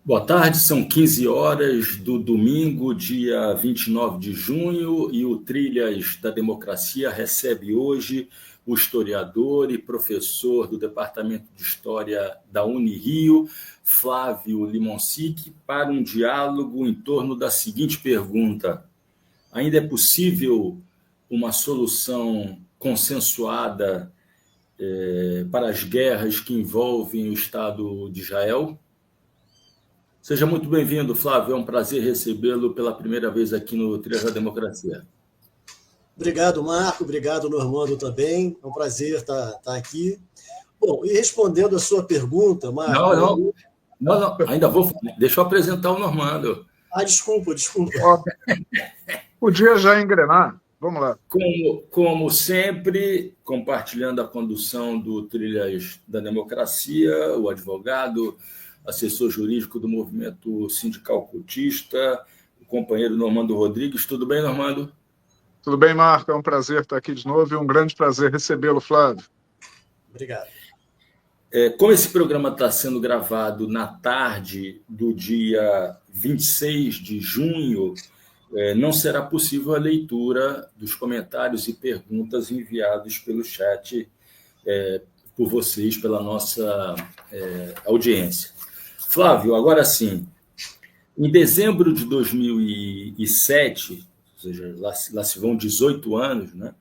Boa tarde, são 15 horas do domingo, dia 29 de junho, e o Trilhas da Democracia recebe hoje o historiador e professor do Departamento de História da Unirio, Flávio Limonsic, para um diálogo em torno da seguinte pergunta: ainda é possível uma solução consensuada para as guerras que envolvem o Estado de Israel? Seja muito bem-vindo, Flávio. É um prazer recebê-lo pela primeira vez aqui no Trilhas da Democracia. Obrigado, Marco. Obrigado, Normando, também. É um prazer estar aqui. Bom, e respondendo a sua pergunta, Não, Marco. não, não, não. Ainda vou. Deixa eu apresentar o Normando. Desculpa. Ó, podia já engrenar. Vamos lá. Como sempre, compartilhando a condução do Trilhas da Democracia, o advogado, assessor jurídico do movimento sindical cultista, o companheiro Normando Rodrigues. Tudo bem, Normando? Tudo bem, Marco? É um prazer estar aqui de novo e um grande prazer recebê-lo, Flávio. Obrigado. Como esse programa está sendo gravado na tarde do dia 26 de junho, não será possível a leitura dos comentários e perguntas enviados pelo chat por vocês, pela nossa audiência. Flávio, agora sim, em dezembro de 2007, ou seja, lá se vão 18 anos, né?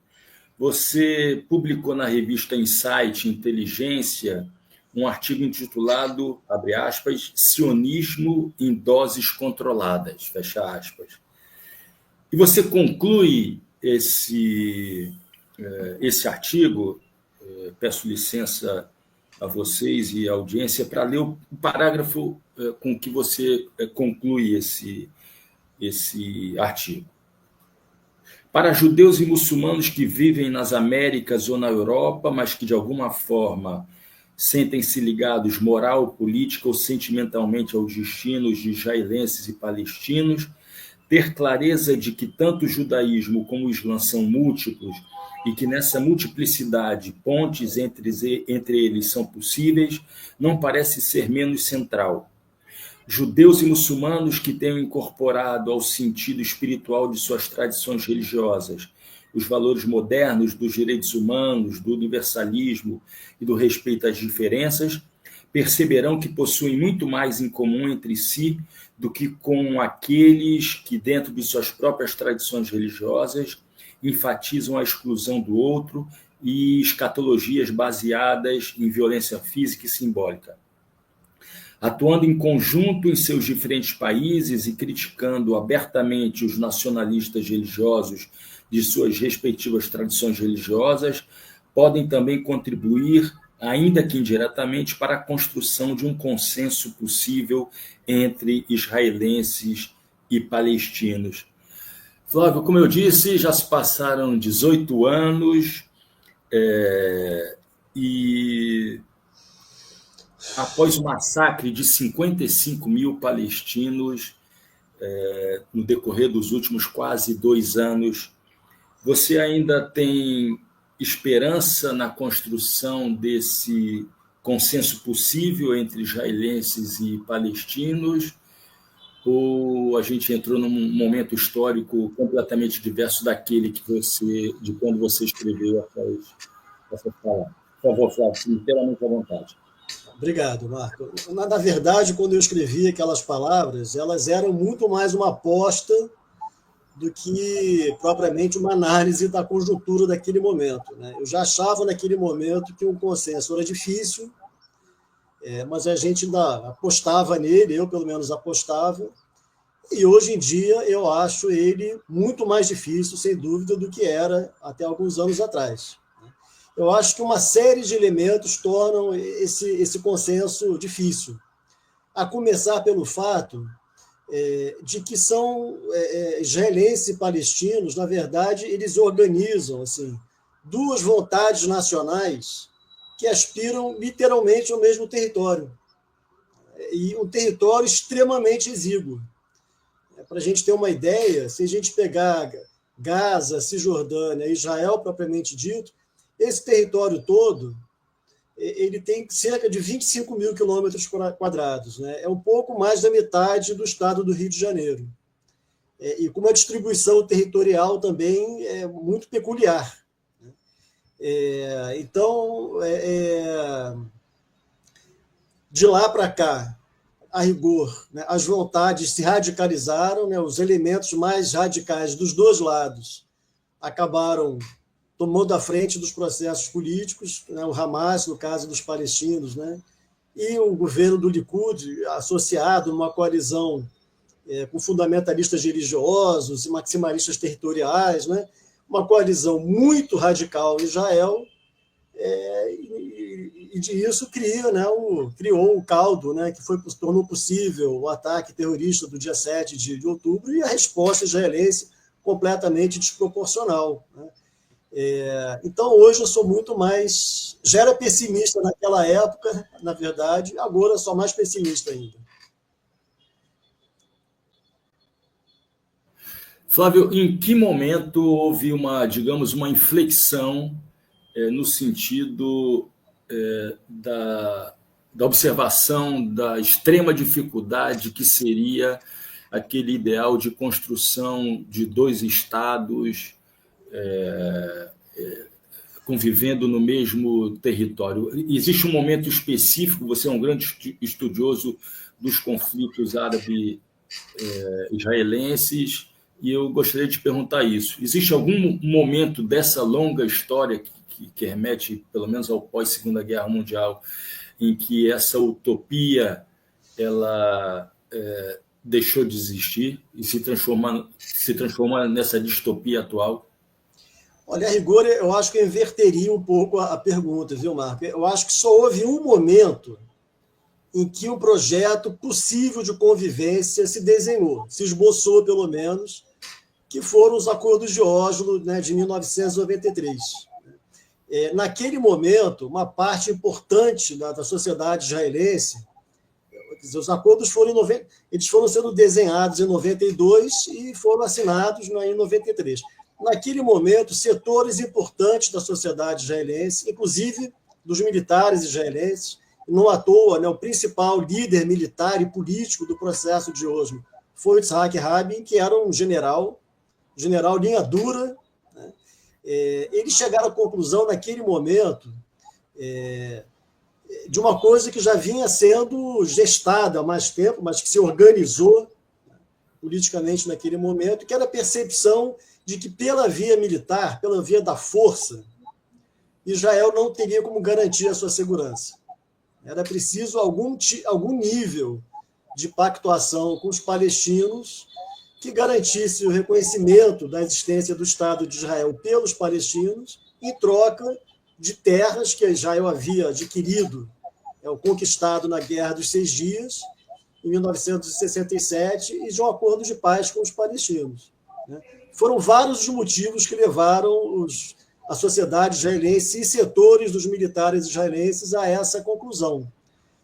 Você publicou na revista Insight Inteligência um artigo intitulado, abre aspas, Sionismo em Doses Controladas, fecha aspas. E você conclui esse artigo, peço licença a vocês e à audiência para ler o parágrafo com que você conclui esse artigo. Para judeus e muçulmanos que vivem nas Américas ou na Europa, mas que de alguma forma sentem-se ligados moral, política ou sentimentalmente aos destinos de israelenses e palestinos, ter clareza de que tanto o judaísmo como o islã são múltiplos e que nessa multiplicidade pontes entre eles são possíveis, não parece ser menos central. Judeus e muçulmanos que tenham incorporado ao sentido espiritual de suas tradições religiosas os valores modernos dos direitos humanos, do universalismo e do respeito às diferenças, perceberão que possuem muito mais em comum entre si do que com aqueles que, dentro de suas próprias tradições religiosas, enfatizam a exclusão do outro e escatologias baseadas em violência física e simbólica. Atuando em conjunto em seus diferentes países e criticando abertamente os nacionalistas religiosos de suas respectivas tradições religiosas, podem também contribuir, ainda que indiretamente, para a construção de um consenso possível entre israelenses e palestinos. Flávio, como eu disse, já se passaram 18 anos e após o massacre de 55 mil palestinos no decorrer dos últimos quase 2 anos, você ainda tem esperança na construção desse consenso possível entre israelenses e palestinos? Ou a gente entrou num momento histórico completamente diverso daquele de quando você escreveu essas palavras? Por favor, Flávio, inteiramente à vontade. Obrigado, Marco. Na verdade, quando eu escrevi aquelas palavras, elas eram muito mais uma aposta do que propriamente uma análise da conjuntura daquele momento, né? Eu já achava naquele momento que um consenso era difícil, mas a gente ainda apostava nele, eu pelo menos apostava, e hoje em dia eu acho ele muito mais difícil, sem dúvida, do que era até alguns anos atrás. Eu acho que uma série de elementos tornam esse consenso difícil, a começar pelo fato de que são israelenses e palestinos, na verdade, eles organizam assim, duas vontades nacionais que aspiram literalmente ao mesmo território, e um território extremamente exíguo. Para a gente ter uma ideia, se a gente pegar Gaza, Cisjordânia, Israel propriamente dito, esse território todo ele tem cerca de 25 mil quilômetros quadrados, né? É um pouco mais da metade do estado do Rio de Janeiro. E com uma distribuição territorial também muito peculiar. Então, de lá para cá, a rigor, né, as vontades se radicalizaram, né, os elementos mais radicais dos dois lados acabaram tomando a frente dos processos políticos, né, o Hamas, no caso dos palestinos, né, e o governo do Likud, associado numa coalizão com fundamentalistas religiosos e maximalistas territoriais, né, uma coalizão muito radical em Israel, e disso criou o caldo, né, que tornou possível o ataque terrorista do dia 7 de outubro e a resposta israelense completamente desproporcional, né? Então, hoje eu sou muito mais... Já era pessimista naquela época, na verdade, agora sou mais pessimista ainda. Flávio, em que momento houve digamos, uma inflexão no sentido da observação da extrema dificuldade que seria aquele ideal de construção de dois estados convivendo no mesmo território? Existe um momento específico, você é um grande estudioso dos conflitos árabe-israelenses, e eu gostaria de perguntar isso. Existe algum momento dessa longa história que remete, pelo menos, ao pós-Segunda Guerra Mundial, em que essa utopia ela deixou de existir e se transforma nessa distopia atual? Olha, a rigor, eu acho que eu inverteria um pouco a pergunta, viu, Marco? Eu acho que só houve um momento em que um projeto possível de convivência se desenhou, se esboçou, pelo menos, que foram os Acordos de Oslo, né, de 1993. Naquele momento, uma parte importante da sociedade israelense, quer dizer, os acordos eles foram sendo desenhados em 92 e foram assinados em 93. Naquele momento, setores importantes da sociedade israelense, inclusive dos militares israelenses, não à toa, né, o principal líder militar e político do processo de Oslo foi o Yitzhak Rabin, que era um general linha dura, né? Eles chegaram à conclusão, naquele momento, de uma coisa que já vinha sendo gestada há mais tempo, mas que se organizou, né, politicamente naquele momento, que era a percepção de que, pela via militar, pela via da força, Israel não teria como garantir a sua segurança. Era preciso algum nível de pactuação com os palestinos que garantisse o reconhecimento da existência do Estado de Israel pelos palestinos, em troca de terras que Israel havia adquirido, conquistado na Guerra dos 6 Dias, em 1967, e de um acordo de paz com os palestinos, né? Foram vários os motivos que levaram a sociedade israelense e setores dos militares israelenses a essa conclusão.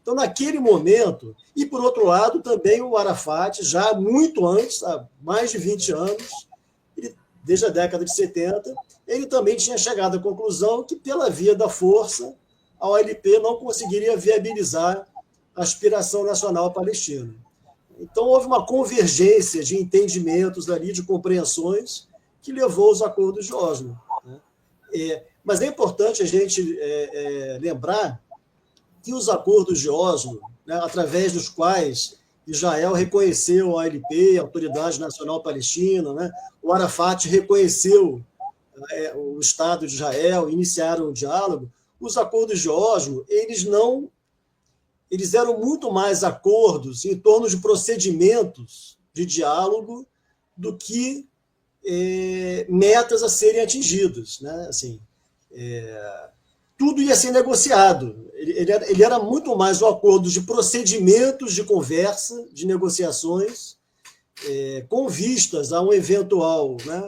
Então, naquele momento, e por outro lado, também o Arafat, já muito antes, há mais de 20 anos, desde a década de 70, ele também tinha chegado à conclusão que, pela via da força, a OLP não conseguiria viabilizar a aspiração nacional palestina. Então, houve uma convergência de entendimentos ali, de compreensões, que levou aos acordos de Oslo, né? Mas é importante a gente lembrar que os acordos de Oslo, né, através dos quais Israel reconheceu a OLP, a Autoridade Nacional Palestina, né, o Arafat reconheceu o Estado de Israel, iniciaram o diálogo, os acordos de Oslo, eles eram muito mais acordos em torno de procedimentos de diálogo do que metas a serem atingidas, né? Assim, tudo ia ser negociado. Ele era muito mais um acordo de procedimentos de conversa, de negociações, com vistas a um eventual, né,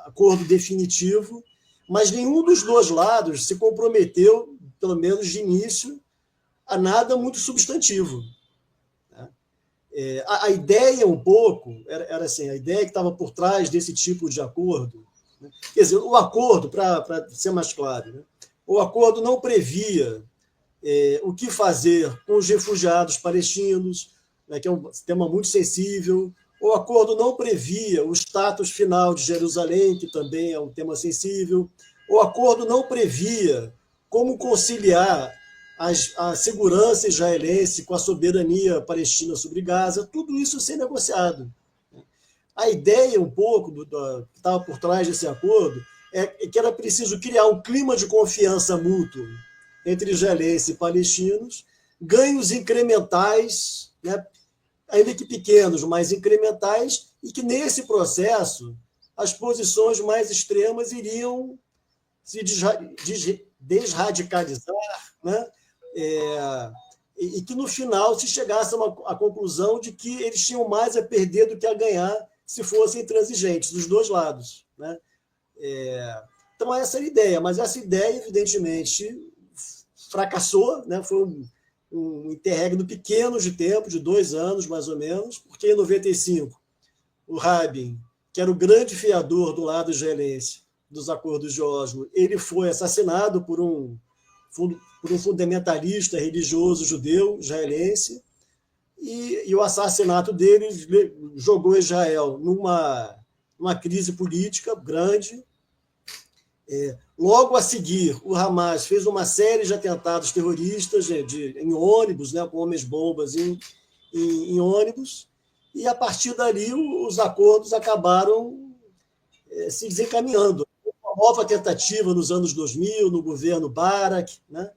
acordo definitivo, mas nenhum dos dois lados se comprometeu, pelo menos de início, a nada muito substantivo, né? A ideia um pouco era assim, a ideia que estava por trás desse tipo de acordo, né? Quer dizer, o acordo, para ser mais claro, né? O acordo não previa o que fazer com os refugiados palestinos, né, que é um tema muito sensível. O acordo não previa o status final de Jerusalém, que também é um tema sensível. O acordo não previa como conciliar a segurança israelense com a soberania palestina sobre Gaza. Tudo isso sem negociado. A ideia, um pouco, que estava por trás desse acordo, é que era preciso criar um clima de confiança mútuo entre israelenses e palestinos, ganhos incrementais, né, ainda que pequenos, mas incrementais, e que nesse processo as posições mais extremas iriam se desradicalizar, né? E que no final se chegasse à conclusão de que eles tinham mais a perder do que a ganhar se fossem intransigentes, dos dois lados, né? Então, essa era a ideia, mas essa ideia, evidentemente, fracassou, né? Foi um interregno pequeno de tempo, de 2 anos, mais ou menos, porque em 95, o Rabin, que era o grande fiador do lado israelense dos acordos de Oslo, ele foi assassinado por um fundamentalista religioso judeu israelense, e o assassinato dele jogou Israel numa crise política grande. Logo a seguir, o Hamas fez uma série de atentados terroristas em ônibus, né, com homens-bombas em ônibus, e a partir dali os acordos acabaram se desencaminhando. Uma nova tentativa nos anos 2000, no governo Barak, né?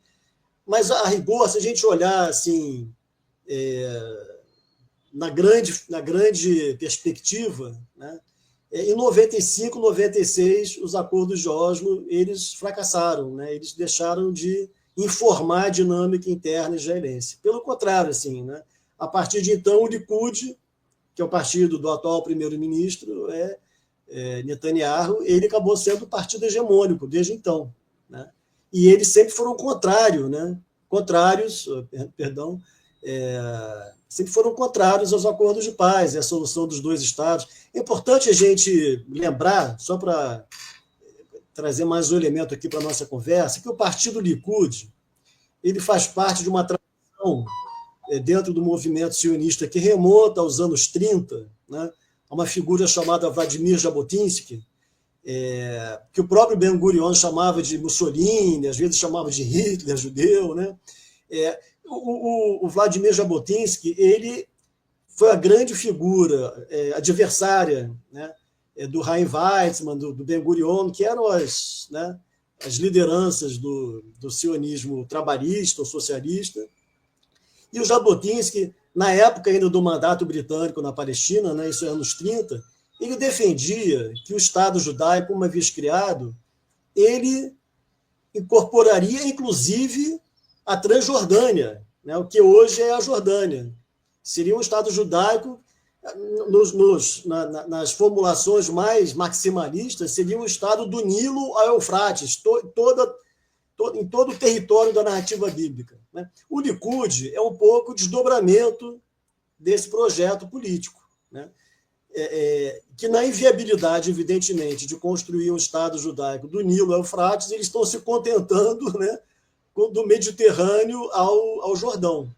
Mas, a rigor, se a gente olhar assim, na grande perspectiva, né, em 95, 96, os acordos de Oslo eles fracassaram, né? Eles deixaram de informar a dinâmica interna israelense. Pelo contrário, assim, né? A partir de então, o Likud, que é o partido do atual primeiro-ministro, Netanyahu, ele acabou sendo o partido hegemônico desde então, né? E eles sempre foram sempre foram contrários aos acordos de paz e à solução dos 2 estados. É importante a gente lembrar, só para trazer mais um elemento aqui para a nossa conversa, que o partido Likud ele faz parte de uma tradição dentro do movimento sionista que remonta aos anos 30, né, a uma figura chamada Vladimir Jabotinsky, que o próprio Ben-Gurion chamava de Mussolini, às vezes chamava de Hitler judeu, né? O Vladimir Jabotinsky ele foi a grande figura adversária, né, do Chaim Weizmann, do Ben-Gurion, que eram as lideranças do sionismo trabalhista ou socialista. E o Jabotinsky, na época ainda do mandato britânico na Palestina, né, isso é anos 30, ele defendia que o Estado judaico, uma vez criado, ele incorporaria, inclusive, a Transjordânia, né, o que hoje é a Jordânia. Seria um Estado judaico, nas formulações mais maximalistas, seria um Estado do Nilo a Eufrates, em todo o território da narrativa bíblica, né? O Likud é um pouco o desdobramento desse projeto político, né? Que na inviabilidade, evidentemente, de construir um Estado judaico do Nilo a Eufrates, eles estão se contentando, né, do Mediterrâneo ao Jordão,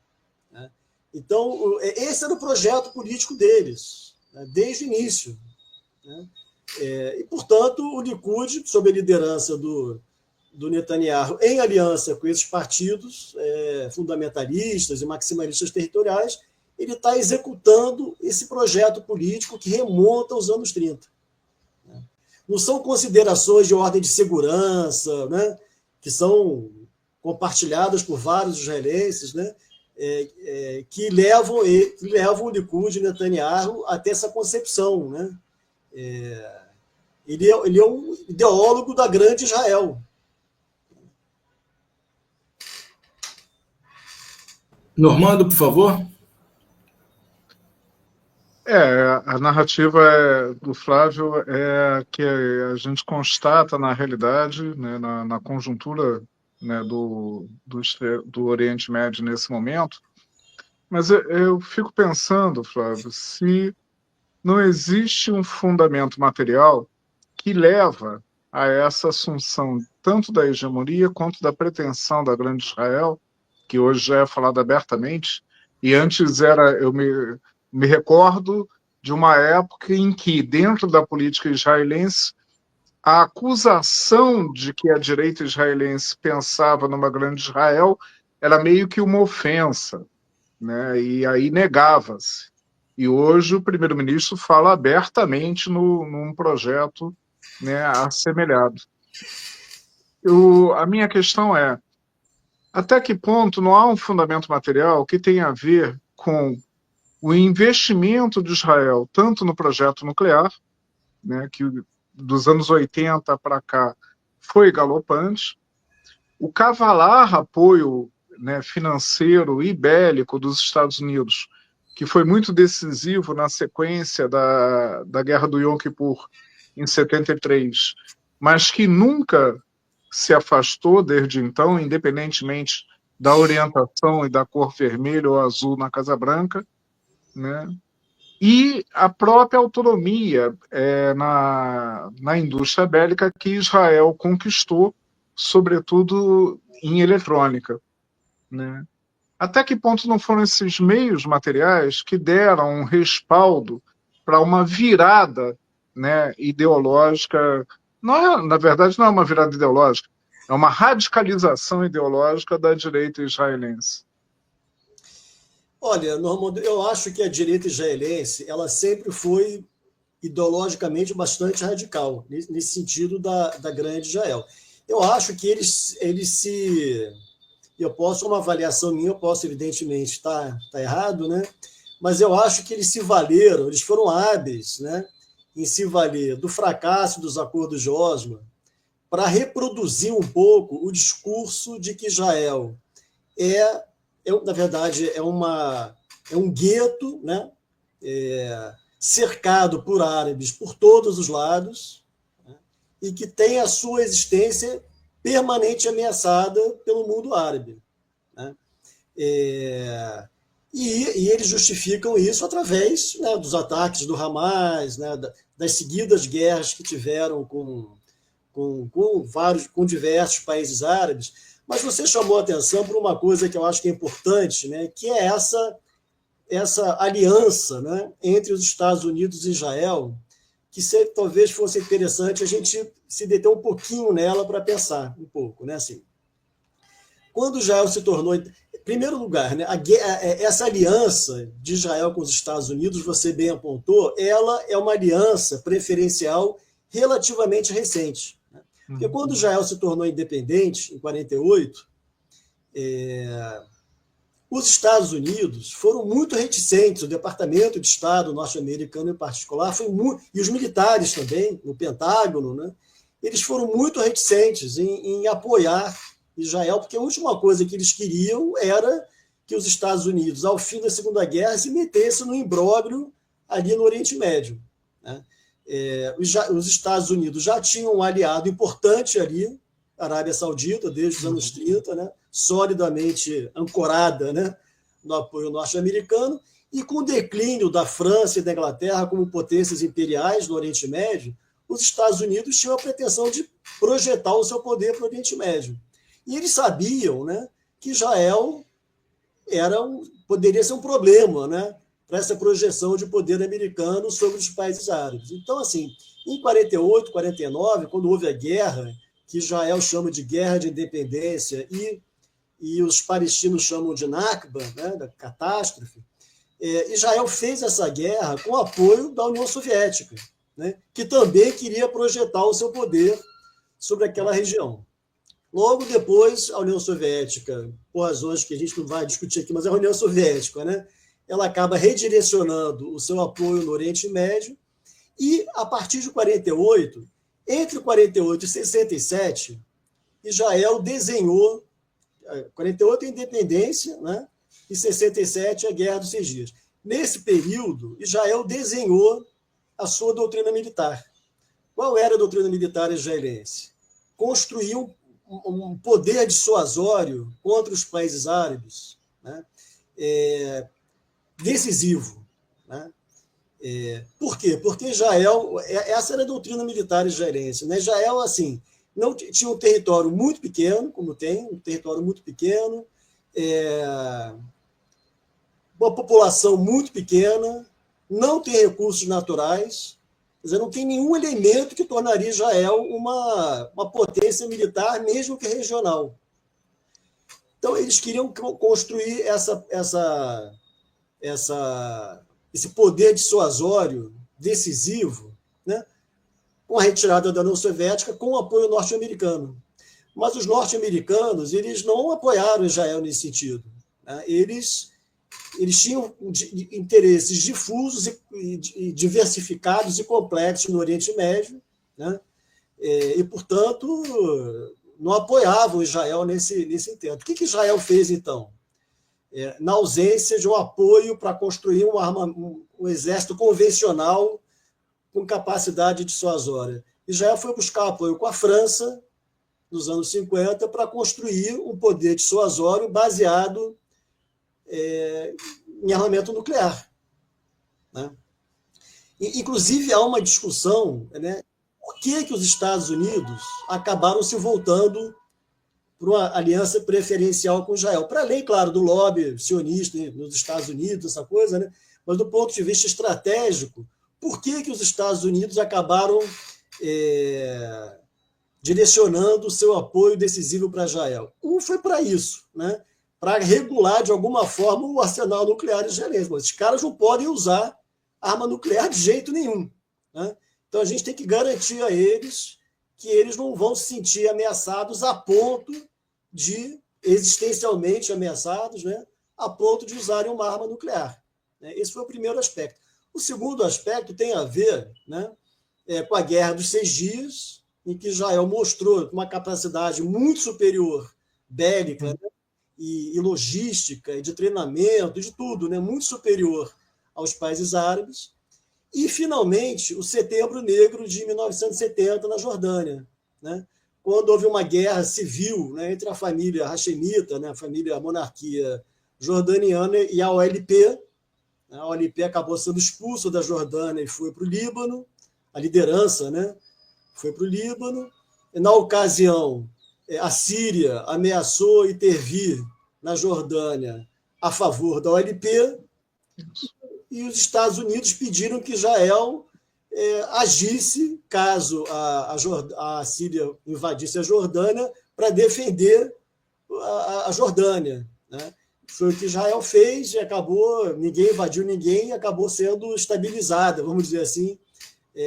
né? Então, esse era o projeto político deles, né, desde o início, né? E, portanto, o Likud, sob a liderança do Netanyahu, em aliança com esses partidos fundamentalistas e maximalistas territoriais, ele está executando esse projeto político que remonta aos anos 30. Né? Não são considerações de ordem de segurança, né, que são compartilhadas por vários israelenses, né, que levam o Likud e Netanyahu até essa concepção, né? Ele é um ideólogo da grande Israel. Normando, por favor. A narrativa do Flávio é que a gente constata na realidade, né, na conjuntura, né, do Oriente Médio nesse momento, mas eu fico pensando, Flávio, se não existe um fundamento material que leva a essa assunção tanto da hegemonia quanto da pretensão da grande Israel que hoje já é falado abertamente, e antes eu me recordo de uma época em que, dentro da política israelense, a acusação de que a direita israelense pensava numa grande Israel era meio que uma ofensa, né? E aí negava-se. E hoje o primeiro-ministro fala abertamente num projeto, né, assemelhado. A minha questão é, até que ponto não há um fundamento material que tenha a ver com o investimento de Israel, tanto no projeto nuclear, né, que dos anos 80 para cá foi galopante, o cavalar apoio, né, financeiro e bélico dos Estados Unidos, que foi muito decisivo na sequência da Guerra do Yom Kippur, em 73, mas que nunca se afastou desde então, independentemente da orientação e da cor vermelha ou azul na Casa Branca, né? E a própria autonomia na indústria bélica que Israel conquistou, sobretudo em eletrônica, né? Até que ponto não foram esses meios materiais que deram um respaldo para uma virada, né, ideológica? Não na verdade, não é uma virada ideológica, é uma radicalização ideológica da direita israelense. Olha, Normando, eu acho que a direita israelense ela sempre foi ideologicamente bastante radical, nesse sentido da grande Israel. Eu acho que eles se... Eu posso, uma avaliação minha, eu posso evidentemente estar errado, né? Mas eu acho que eles se valeram, eles foram hábeis, né, em se valer do fracasso dos acordos de Oslo para reproduzir um pouco o discurso de que Israel na verdade, é um gueto, né, cercado por árabes por todos os lados, né, e que tem a sua existência permanente ameaçada pelo mundo árabe, né? E eles justificam isso através, né, dos ataques do Hamas, né, das seguidas guerras que tiveram com diversos países árabes. Mas você chamou a atenção para uma coisa que eu acho que é importante, né, que é essa aliança, né, entre os Estados Unidos e Israel, que talvez fosse interessante a gente se deter um pouquinho nela para pensar um pouco, né, assim. Quando Israel se tornou... Em primeiro lugar, né, essa aliança de Israel com os Estados Unidos, você bem apontou, ela é uma aliança preferencial relativamente recente. Né? Porque quando Israel se tornou independente, em 48, os Estados Unidos foram muito reticentes, o Departamento de Estado norte-americano em particular, e os militares também, no Pentágono, né, eles foram muito reticentes em apoiar Israel, porque a última coisa que eles queriam era que os Estados Unidos, ao fim da Segunda Guerra, se metessem no imbróglio ali no Oriente Médio, né? Os Estados Unidos já tinham um aliado importante ali, a Arábia Saudita, desde os anos 30, né? Solidamente ancorada, né, no apoio norte-americano, e com o declínio da França e da Inglaterra como potências imperiais no Oriente Médio, os Estados Unidos tinham a pretensão de projetar o seu poder para o Oriente Médio. E eles sabiam, né, que Israel poderia ser um problema, né, para essa projeção de poder americano sobre os países árabes. Então, assim, em 48, 49, quando houve a guerra, que Israel chama de guerra de independência e os palestinos chamam de Nakba, né, da catástrofe, Israel fez essa guerra com o apoio da União Soviética, né, que também queria projetar o seu poder sobre aquela região. Logo depois, a União Soviética, por razões que a gente não vai discutir aqui, mas a União Soviética, né, ela acaba redirecionando o seu apoio no Oriente Médio e, a partir de 48, entre 48 e 67, Israel desenhou 48 a independência, né, e 67 a Guerra dos 6 Dias. Nesse período, Israel desenhou a sua doutrina militar. Qual era a doutrina militar israelense? Construir um poder dissuasório contra os países árabes, né, decisivo. Né? Por quê? Porque Israel, essa era a doutrina militar israelense. Né? Israel, assim, não tinha um território muito pequeno, como tem, um território muito pequeno, uma população muito pequena, não tem recursos naturais, quer dizer, não tem nenhum elemento que tornaria Israel uma potência militar, mesmo que regional. Então, eles queriam construir esse poder dissuasório decisivo, né, com a retirada da União Soviética, com o apoio norte-americano. Mas os norte-americanos, eles não apoiaram Israel nesse sentido, né? Eles tinham interesses difusos e diversificados e complexos no Oriente Médio, né? E, portanto, não apoiavam Israel nesse intento. O que Israel fez, então? Na ausência de um apoio para construir um exército convencional com capacidade dissuasória, Israel foi buscar apoio com a França, nos anos 50, para construir um poder dissuasório baseado em armamento nuclear, né? Inclusive, há uma discussão, né, por que os Estados Unidos acabaram se voltando para uma aliança preferencial com Israel, para além, claro, do lobby sionista nos Estados Unidos, essa coisa, né? Mas do ponto de vista estratégico, por que os Estados Unidos acabaram direcionando o seu apoio decisivo para Israel? Foi para isso, né? Para regular, de alguma forma, o arsenal nuclear israelense. Mas os caras não podem usar arma nuclear de jeito nenhum, né? Então, a gente tem que garantir a eles que eles não vão se sentir ameaçados a ponto de, existencialmente ameaçados, né, a ponto de usarem uma arma nuclear. Esse foi o primeiro aspecto. O segundo aspecto tem a ver, né, com a Guerra dos 6 Dias, em que Israel mostrou uma capacidade muito superior bélica, né, e logística, e de treinamento, de tudo, né, muito superior aos países árabes. E, finalmente, o Setembro Negro de 1970, na Jordânia, né, quando houve uma guerra civil, né, entre a família hashemita, né, a monarquia jordaniana, e a OLP. A OLP acabou sendo expulsa da Jordânia e foi para o Líbano, a liderança, né, foi para o Líbano. E, na ocasião, a Síria ameaçou intervir na Jordânia a favor da OLP, e os Estados Unidos pediram que Israel agisse caso a Síria invadisse a Jordânia para defender a Jordânia, né? Foi o que Israel fez e acabou, ninguém invadiu ninguém, e acabou sendo estabilizada, vamos dizer assim,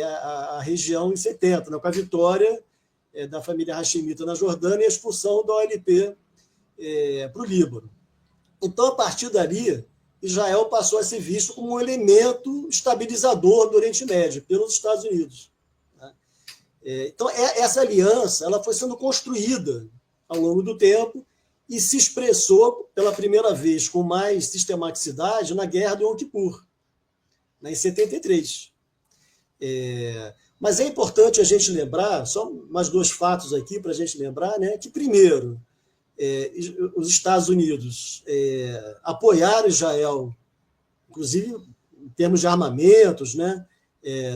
a região em 70, né, com a vitória da família hashemita na Jordânia e a expulsão da OLP para o Líbano. Então, a partir dali, Israel passou a ser visto como um elemento estabilizador do Oriente Médio pelos Estados Unidos, né? Então, essa aliança ela foi sendo construída ao longo do tempo e se expressou pela primeira vez com mais sistematicidade na Guerra do Yom Kippur, né, em 73. Mas é importante a gente lembrar, só mais 2 fatos aqui para a gente lembrar, né, que, primeiro, os Estados Unidos apoiaram Israel, inclusive em termos de armamentos, né,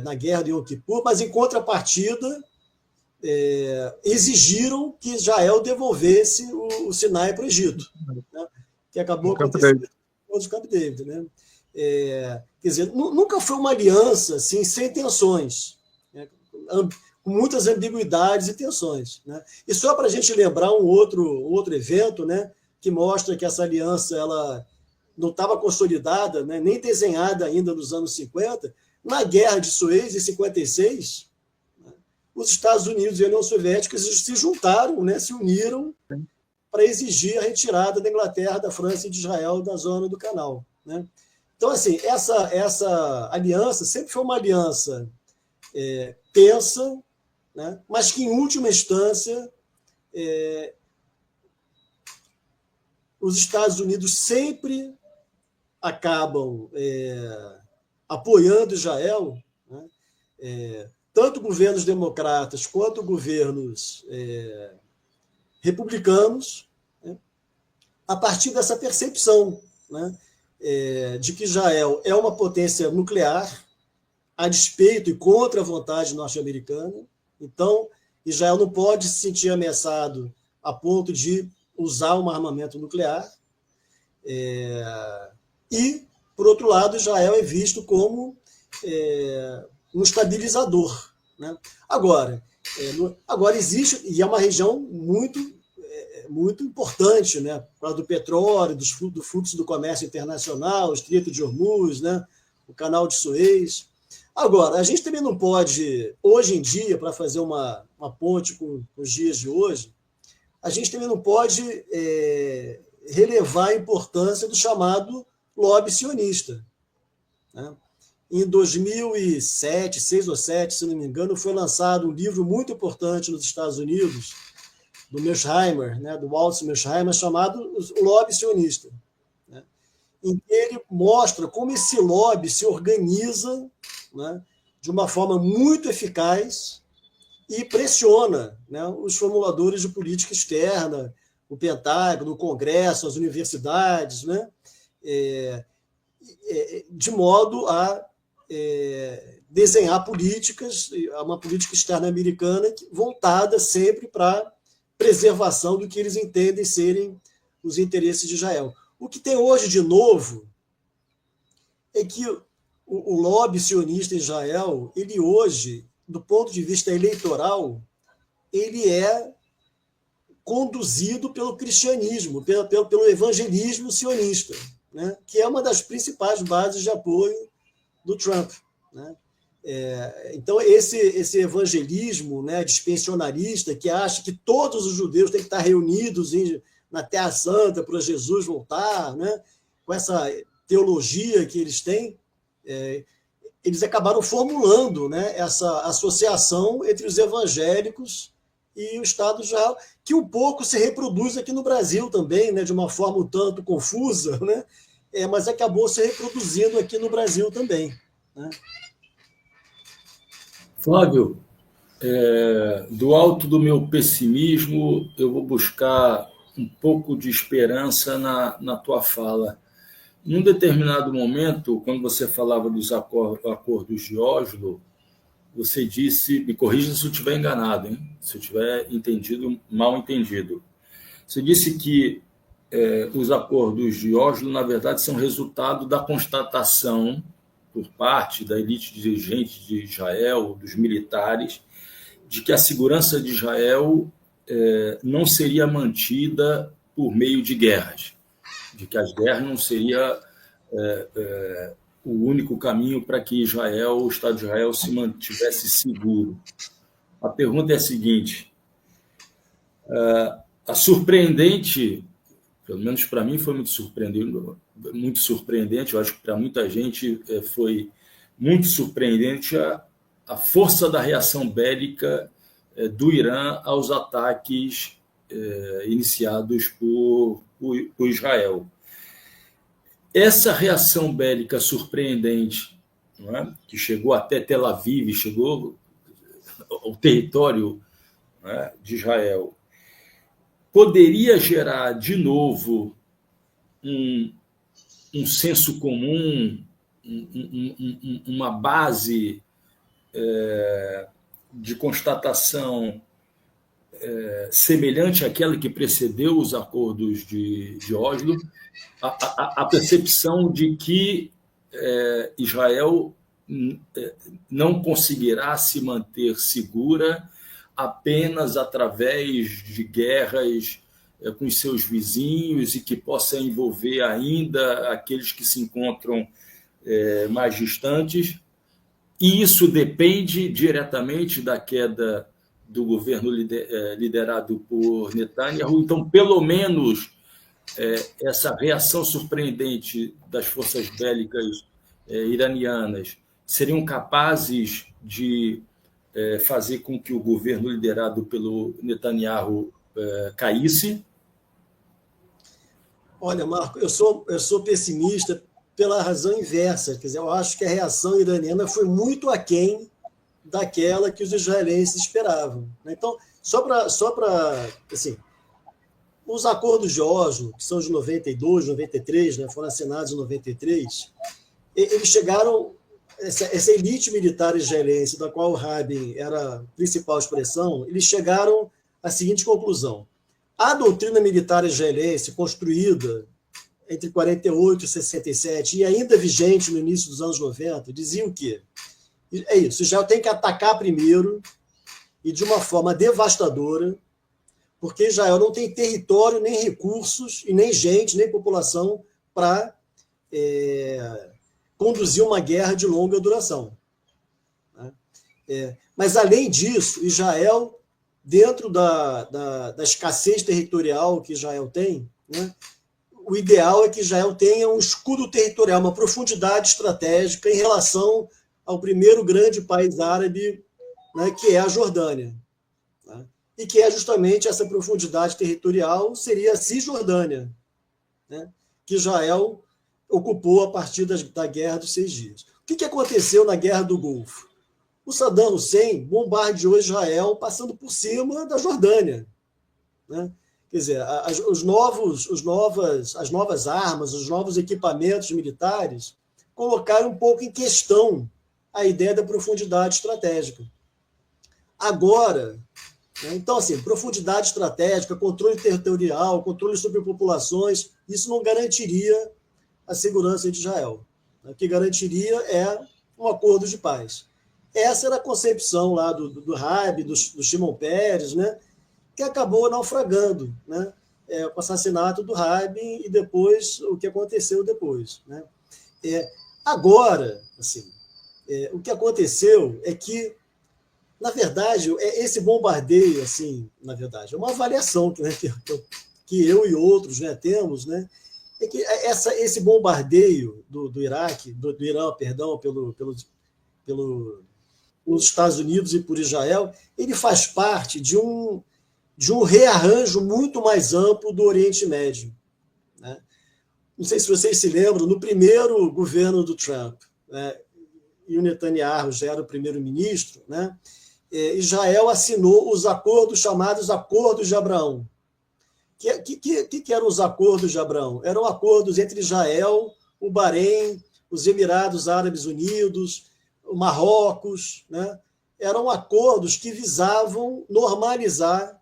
na Guerra de Yom Kippur, mas, em contrapartida, exigiram que Israel devolvesse o Sinai para o Egito, né, que acabou acontecendo no Camp David, né? Quer dizer, nunca foi uma aliança assim, sem tensões, né, com muitas ambiguidades e tensões, né? E só para a gente lembrar um outro evento, né, que mostra que essa aliança ela não estava consolidada, né, nem desenhada ainda nos anos 50, na Guerra de Suez, em 56, né, os Estados Unidos e a União Soviética se juntaram, né, se uniram para exigir a retirada da Inglaterra, da França e de Israel da zona do Canal, né? Então, assim, essa aliança sempre foi uma aliança tensa, né, mas que, em última instância, os Estados Unidos sempre acabam apoiando Israel, né, tanto governos democratas quanto governos republicanos, né, a partir dessa percepção, né, de que Israel é uma potência nuclear, a despeito e contra a vontade norte-americana. Então, Israel não pode se sentir ameaçado a ponto de usar um armamento nuclear, E, por outro lado, Israel é visto como um estabilizador, né? Agora existe, e é uma região muito importante, né, por causa do petróleo, do fluxo do comércio internacional, o Estreito de Hormuz, né, o Canal de Suez. Agora, a gente também não pode, hoje em dia, para fazer uma ponte com os dias de hoje, a gente também não pode relevar a importância do chamado lobby sionista, né? Em 2007, 6 ou 7, se não me engano, foi lançado um livro muito importante nos Estados Unidos, do Mearsheimer, né, do Walt Mearsheimer, chamado O Lobby Sionista, né, em que ele mostra como esse lobby se organiza, né, de uma forma muito eficaz e pressiona, né, os formuladores de política externa, o Pentágono, o Congresso, as universidades, né, de modo a desenhar políticas, uma política externa americana voltada sempre para preservação do que eles entendem serem os interesses de Israel. O que tem hoje de novo é que o lobby sionista em Israel, ele hoje, do ponto de vista eleitoral, ele é conduzido pelo cristianismo, pelo evangelismo sionista, né, que é uma das principais bases de apoio do Trump, né? Então, esse evangelismo, né, dispensionarista, que acha que todos os judeus têm que estar reunidos na Terra Santa para Jesus voltar, né, com essa teologia que eles têm, eles acabaram formulando, né, essa associação entre os evangélicos e o Estado de Israel, que um pouco se reproduz aqui no Brasil também, né, de uma forma um tanto confusa, né, mas acabou se reproduzindo aqui no Brasil também, né? Flávio, do alto do meu pessimismo, eu vou buscar um pouco de esperança na tua fala. Em um determinado momento, quando você falava dos acordos de Oslo, você disse, me corrija se eu estiver enganado, hein? Se eu tiver entendido, mal entendido. Você disse que os acordos de Oslo, na verdade, são resultado da constatação por parte da elite dirigente de Israel, dos militares, de que a segurança de Israel não seria mantida por meio de guerras, de que as guerras não seria o único caminho para que o Estado de Israel se mantivesse seguro. A pergunta é a seguinte: a surpreendente, pelo menos para mim foi muito surpreendente, eu acho que para muita gente foi muito surpreendente a força da reação bélica do Irã aos ataques iniciados por Israel. Essa reação bélica surpreendente, não é? Que chegou até Tel Aviv, chegou ao território, não é, de Israel, poderia gerar de novo um senso comum, uma base de constatação semelhante àquela que precedeu os acordos de Oslo, a percepção de que Israel não conseguirá se manter segura apenas através de guerras com os seus vizinhos e que possa envolver ainda aqueles que se encontram mais distantes. E isso depende diretamente da queda do governo liderado por Netanyahu. Então, pelo menos, essa reação surpreendente das forças bélicas iranianas seriam capazes de fazer com que o governo liderado pelo Netanyahu caísse? Olha, Marco, eu sou pessimista pela razão inversa. Quer dizer, eu acho que a reação iraniana foi muito aquém daquela que os israelenses esperavam. Então, só para assim, os acordos de Oslo, que são de 92, 93, né, foram assinados em 93, eles chegaram, essa elite militar israelense, da qual o Rabin era a principal expressão, eles chegaram à seguinte conclusão: a doutrina militar israelense construída entre 48 e 67, e ainda vigente no início dos anos 90, dizia o quê? É isso, Israel tem que atacar primeiro e de uma forma devastadora, porque Israel não tem território, nem recursos, e nem gente, nem população para conduzir uma guerra de longa duração. Mas, além disso, Israel, dentro da escassez territorial que Israel tem, né, o ideal é que Israel tenha um escudo territorial, uma profundidade estratégica em relação ao primeiro grande país árabe, né, que é a Jordânia. Né, e que é justamente essa profundidade territorial, seria a Cisjordânia, né, que Israel ocupou a partir da Guerra dos 6 Dias. O que aconteceu na Guerra do Golfo? O Saddam Hussein bombardeou Israel passando por cima da Jordânia. Né? Quer dizer, as novas armas, os novos equipamentos militares colocaram um pouco em questão a ideia da profundidade estratégica. Agora, né, então, assim, profundidade estratégica, controle territorial, controle sobre populações, isso não garantiria a segurança de Israel. O que garantiria é um acordo de paz. Essa era a concepção lá do Rabin, do Shimon Peres, né, que acabou naufragando, né, com o assassinato do Rabin e depois o que aconteceu depois. Né. Agora, assim, o que aconteceu é que, na verdade, esse bombardeio, assim, na verdade, é uma avaliação que eu e outros, né, temos, né, é que esse bombardeio do Iraque, do Irã, perdão, pelos Estados Unidos e por Israel, ele faz parte de um rearranjo muito mais amplo do Oriente Médio. Né? Não sei se vocês se lembram, no primeiro governo do Trump, né, e o Netanyahu já era o primeiro-ministro, né, Israel assinou os acordos chamados Acordos de Abraão. Que eram os Acordos de Abraão? Eram acordos entre Israel, o Bahrein, os Emirados Árabes Unidos, o Marrocos, né? Eram acordos que visavam normalizar,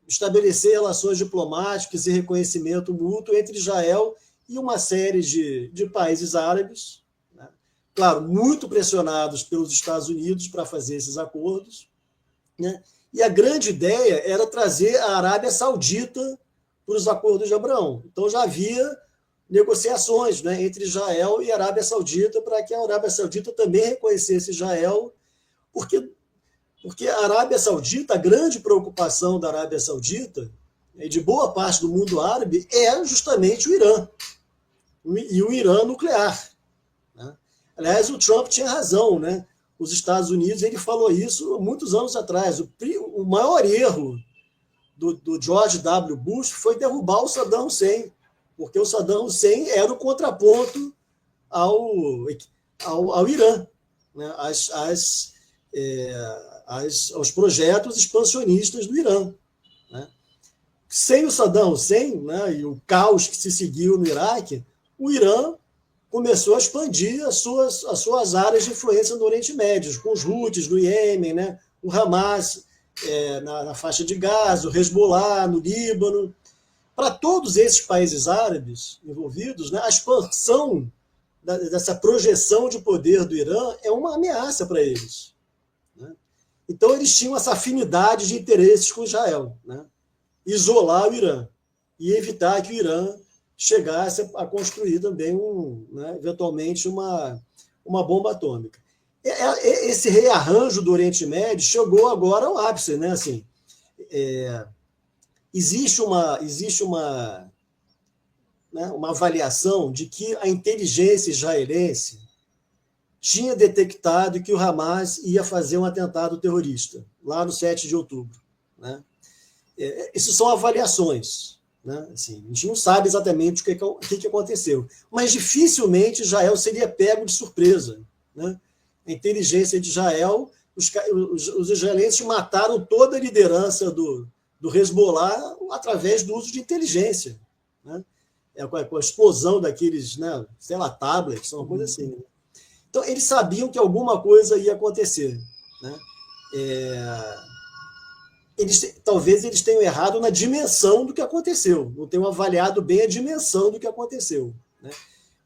estabelecer relações diplomáticas e reconhecimento mútuo entre Israel e uma série de países árabes, né? Claro, muito pressionados pelos Estados Unidos para fazer esses acordos, né? E a grande ideia era trazer a Arábia Saudita para os Acordos de Abraão. Então já havia negociações, né, entre Israel e a Arábia Saudita para que a Arábia Saudita também reconhecesse Israel, porque a Arábia Saudita, a grande preocupação da Arábia Saudita e de boa parte do mundo árabe é justamente o Irã, e o Irã nuclear. Né? Aliás, o Trump tinha razão, né? Os Estados Unidos, ele falou isso muitos anos atrás. O maior erro do George W. Bush foi derrubar o Saddam Hussein, porque o Saddam Hussein era o contraponto ao Irã, né, aos projetos expansionistas do Irã. Né. Sem o Saddam Hussein, né, e o caos que se seguiu no Iraque, o Irã começou a expandir as suas áreas de influência no Oriente Médio, com os Houthis no Iêmen, né, o Hamas na faixa de Gaza, o Hezbollah no Líbano. Para todos esses países árabes envolvidos, né, a expansão dessa projeção de poder do Irã é uma ameaça para eles. Né? Então, eles tinham essa afinidade de interesses com Israel, né? Isolar o Irã e evitar que o Irã chegasse a construir também, né, eventualmente, uma bomba atômica. Esse rearranjo do Oriente Médio chegou agora ao ápice. Né? Assim, existe uma avaliação de que a inteligência israelense tinha detectado que o Hamas ia fazer um atentado terrorista, lá no 7 de outubro. Né? Isso são avaliações. Né? Assim, a gente não sabe exatamente o que aconteceu, mas dificilmente Israel seria pego de surpresa. Né? A inteligência de Israel, os israelenses mataram toda a liderança do Hezbollah através do uso de inteligência. Né? Com a explosão daqueles, né, sei lá, tablets, uma coisa assim. Né? Então, eles sabiam que alguma coisa ia acontecer. Né? talvez eles tenham errado na dimensão do que aconteceu, não tenham avaliado bem a dimensão do que aconteceu, né?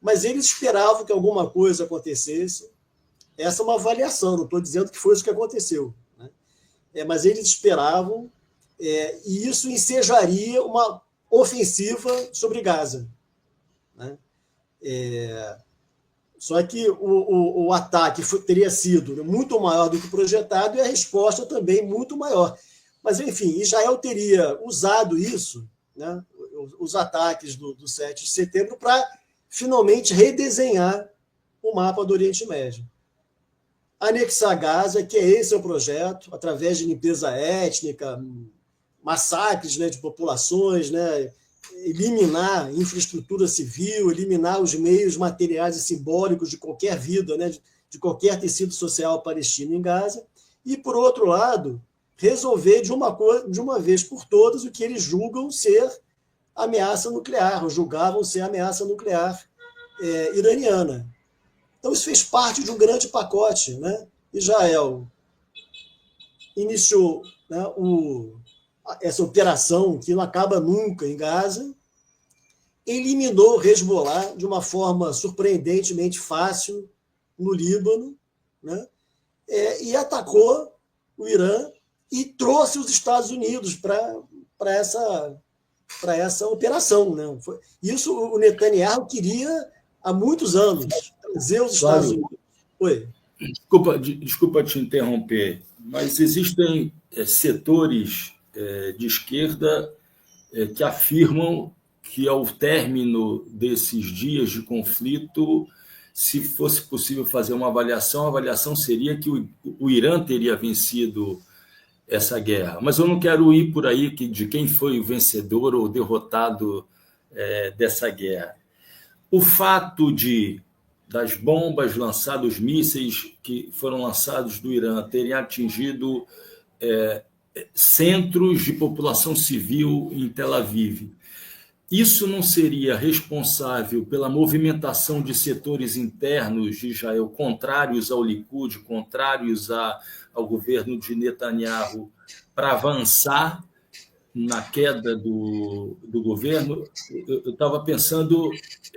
Mas eles esperavam que alguma coisa acontecesse. Essa é uma avaliação, não estou dizendo que foi isso que aconteceu, né? Mas eles esperavam, e isso ensejaria uma ofensiva sobre Gaza, né? Só que o ataque teria sido muito maior do que projetado e a resposta também muito maior. Mas, enfim, Israel teria usado isso, né, os ataques do 7 de setembro, para finalmente redesenhar o mapa do Oriente Médio. Anexar Gaza, que esse é o projeto, através de limpeza étnica, massacres, né, de populações, né, eliminar infraestrutura civil, eliminar os meios materiais e simbólicos de qualquer vida, né, de qualquer tecido social palestino em Gaza, e, por outro lado, resolver de uma vez por todas o que eles julgam ser ameaça nuclear, ou julgavam ser ameaça nuclear iraniana. Então, isso fez parte de um grande pacote, né? Israel iniciou, né, essa operação que não acaba nunca em Gaza, eliminou o Hezbollah de uma forma surpreendentemente fácil no Líbano, né? E atacou o Irã e trouxe os Estados Unidos para essa operação, né? Isso o Netanyahu queria há muitos anos, trazer os Estados Unidos. Oi. Desculpa te interromper, mas existem setores de esquerda que afirmam que, ao término desses dias de conflito, se fosse possível fazer uma avaliação, a avaliação seria que o Irã teria vencido essa guerra. Mas eu não quero ir por aí de quem foi o vencedor ou derrotado dessa guerra. O fato das bombas lançadas, os mísseis que foram lançados do Irã terem atingido centros de população civil em Tel Aviv, isso não seria responsável pela movimentação de setores internos de Israel contrários ao Likud, contrários ao governo de Netanyahu, para avançar na queda do governo? Eu estava pensando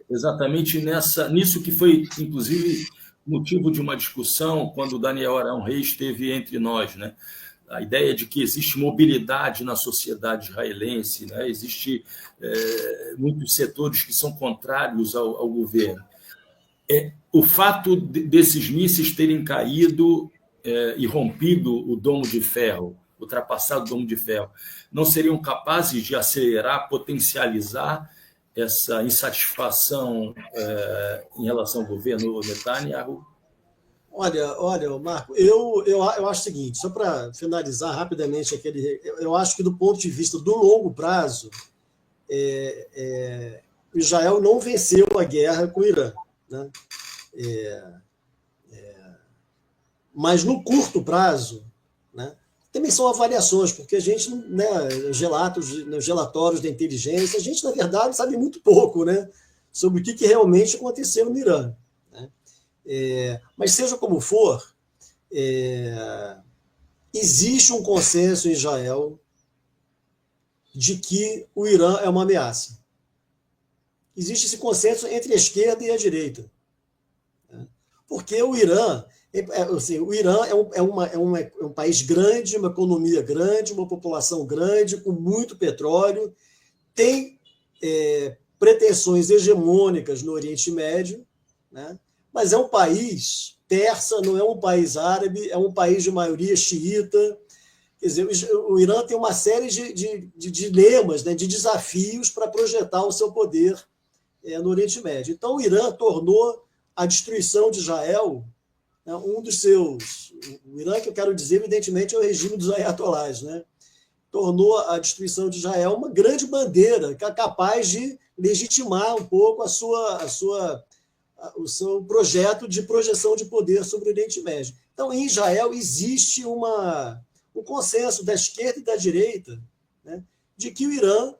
exatamente nisso que foi, inclusive, motivo de uma discussão quando o Daniel Arão Reis esteve entre nós, né? A ideia de que existe mobilidade na sociedade israelense, né? Existe muitos setores que são contrários ao governo. O fato desses mísseis terem caído e rompido o domo de ferro, ultrapassado o domo de ferro, não seriam capazes de acelerar, potencializar essa insatisfação em relação ao governo Netanyahu? Olha, Marco, eu acho o seguinte, só para finalizar rapidamente eu acho que do ponto de vista do longo prazo, Israel não venceu a guerra com o Irã, né? Mas no curto prazo, né, também são avaliações, porque a gente, né, os relatórios da inteligência, a gente, na verdade, sabe muito pouco, né, sobre o que realmente aconteceu no Irã, né? Mas, seja como for, existe um consenso em Israel de que o Irã é uma ameaça. Existe esse consenso entre a esquerda e a direita, né? Porque o Irã é um país grande, uma economia grande, uma população grande, com muito petróleo, tem pretensões hegemônicas no Oriente Médio, né? Mas é um país persa, não é um país árabe, é um país de maioria xiita. Quer dizer, o Irã tem uma série de dilemas, né, de desafios para projetar o seu poder no Oriente Médio. Então, o Irã tornou a destruição de Israel, né, um dos seus... O Irã, que eu quero dizer, evidentemente, é o regime dos ayatolás, né? Tornou a destruição de Israel uma grande bandeira capaz de legitimar um pouco o seu projeto de projeção de poder sobre o Oriente Médio. Então, em Israel, existe um consenso da esquerda e da direita, né, de que o Irã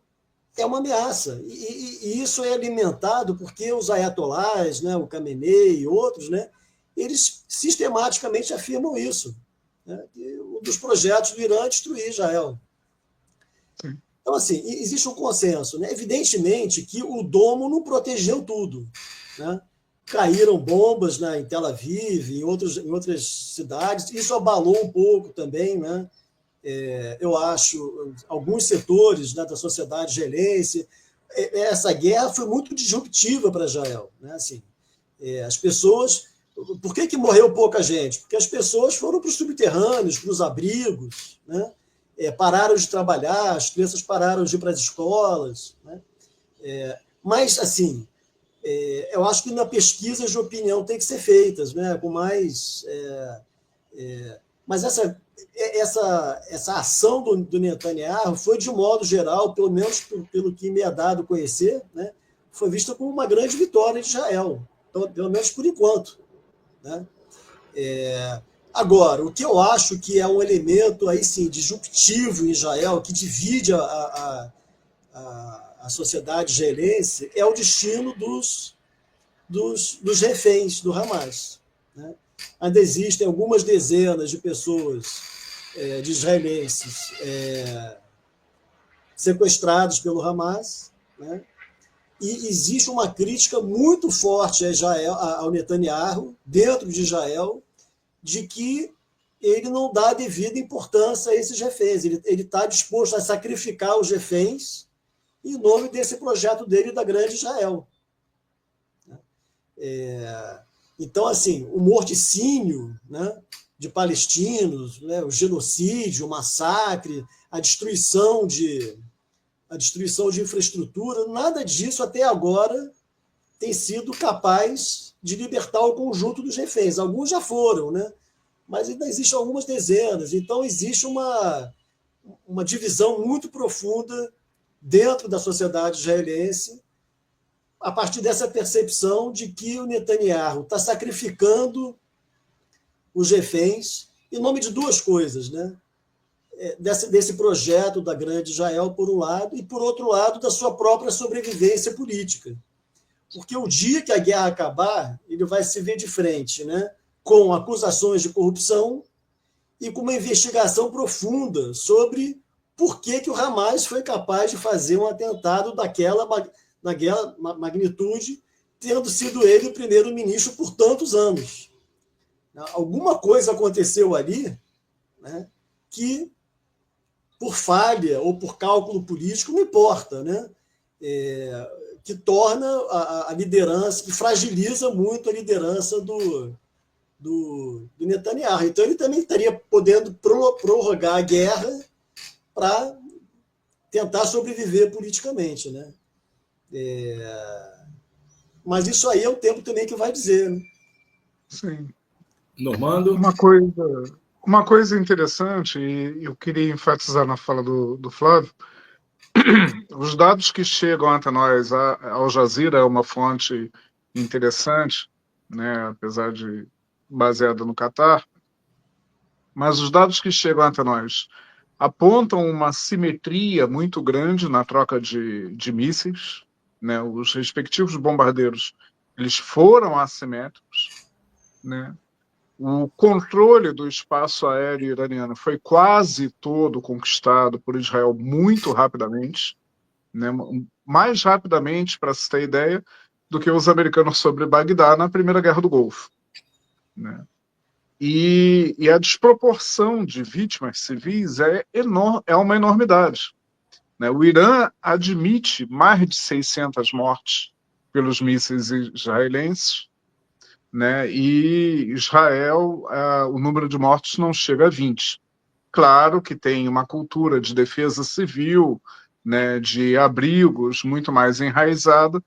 é uma ameaça. E isso é alimentado porque os ayatolás, né, o Khamenei e outros, né, eles sistematicamente afirmam isso. né? E um dos projetos do Irã é destruir Israel. Sim. Então, assim, existe um consenso, né? Evidentemente que o domo não protegeu tudo, né? Caíram bombas, né, em Tel Aviv, em outras cidades, isso abalou um pouco também, né? Eu acho, alguns setores, né, da sociedade israelense. Essa guerra foi muito disruptiva para Israel, né? Assim, as pessoas... Por que morreu pouca gente? Porque as pessoas foram para os subterrâneos, para os abrigos, né? Pararam de trabalhar, as crianças pararam de ir para as escolas, né? Mas, assim, eu acho que na pesquisa de opinião tem que ser feitas, né? Com mais... mas essa ação do Netanyahu foi, de modo geral, pelo menos pelo que me é dado conhecer, né? Foi vista como uma grande vitória de Israel, pelo menos por enquanto, né? Agora, o que eu acho que é um elemento aí, sim, disruptivo em Israel, que divide a sociedade israelense, é o destino dos reféns do Hamas, né? Ainda existem algumas dezenas de pessoas, de israelenses, sequestrados pelo Hamas, né? E existe uma crítica muito forte a Israel, ao Netanyahu, dentro de Israel, de que ele não dá devida importância a esses reféns. Ele está disposto a sacrificar os reféns em nome desse projeto dele da Grande Israel. Então, assim, o morticínio, né, de palestinos, né, o genocídio, o massacre, a destruição de infraestrutura, nada disso até agora tem sido capaz de libertar o conjunto dos reféns. Alguns já foram, né? Mas ainda existem algumas dezenas. Então, existe uma divisão muito profunda dentro da sociedade israelense, a partir dessa percepção de que o Netanyahu está sacrificando os reféns em nome de duas coisas, né? Desse projeto da Grande Israel, por um lado, e, por outro lado, da sua própria sobrevivência política. Porque o dia que a guerra acabar, ele vai se ver de frente, né, com acusações de corrupção e com uma investigação profunda sobre por que o Hamas foi capaz de fazer um atentado daquela magnitude, tendo sido ele o primeiro-ministro por tantos anos. Alguma coisa aconteceu ali, né, que, por falha ou por cálculo político, não importa, né? Que torna a liderança, que fragiliza muito a liderança do Netanyahu. Então, ele também estaria podendo prorrogar a guerra para tentar sobreviver politicamente, né? Mas isso aí é o tempo também que vai dizer, né? Sim. Normando? Uma coisa interessante, e eu queria enfatizar na fala do Flávio, os dados que chegam até nós, a Al Jazeera é uma fonte interessante, né, apesar de baseada no Catar, mas os dados que chegam até nós apontam uma simetria muito grande na troca de mísseis, né, os respectivos bombardeiros, eles foram assimétricos, né? O controle do espaço aéreo iraniano foi quase todo conquistado por Israel muito rapidamente, né? Mais rapidamente, para se ter ideia, do que os americanos sobre Bagdá na Primeira Guerra do Golfo, né? E a desproporção de vítimas civis é uma enormidade, né? O Irã admite mais de 600 mortes pelos mísseis israelenses, né? E Israel, o número de mortos não chega a 20. Claro que tem uma cultura de defesa civil, né, de abrigos muito mais enraizada,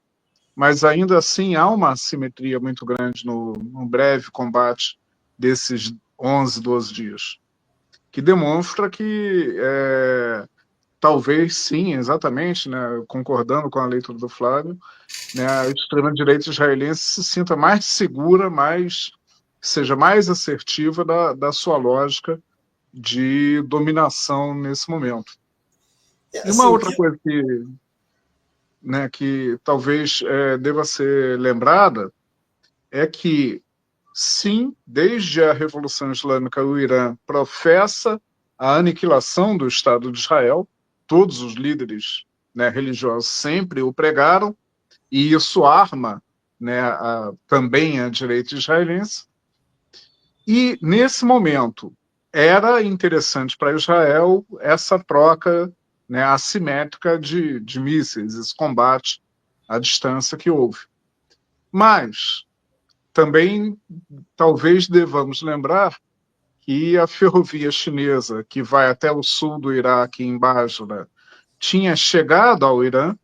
mas ainda assim há uma assimetria muito grande no breve combate desses 11, 12 dias, que demonstra que talvez sim, exatamente, né, concordando com a leitura do Flávio, né, a extrema-direita israelense se sinta mais segura, seja mais assertiva da sua lógica de dominação nesse momento. E uma Assim, outra coisa que talvez deva ser lembrada é que sim, desde a Revolução Islâmica, o Irã professa a aniquilação do Estado de Israel. Todos os líderes, né, religiosos sempre o pregaram, e isso arma, né, também a direita israelense. E, nesse momento, era interessante para Israel essa troca, né, assimétrica de mísseis, esse combate à distância que houve. Mas também talvez devamos lembrar que a ferrovia chinesa, que vai até o sul do Iraque, em Basra, tinha chegado ao Irã,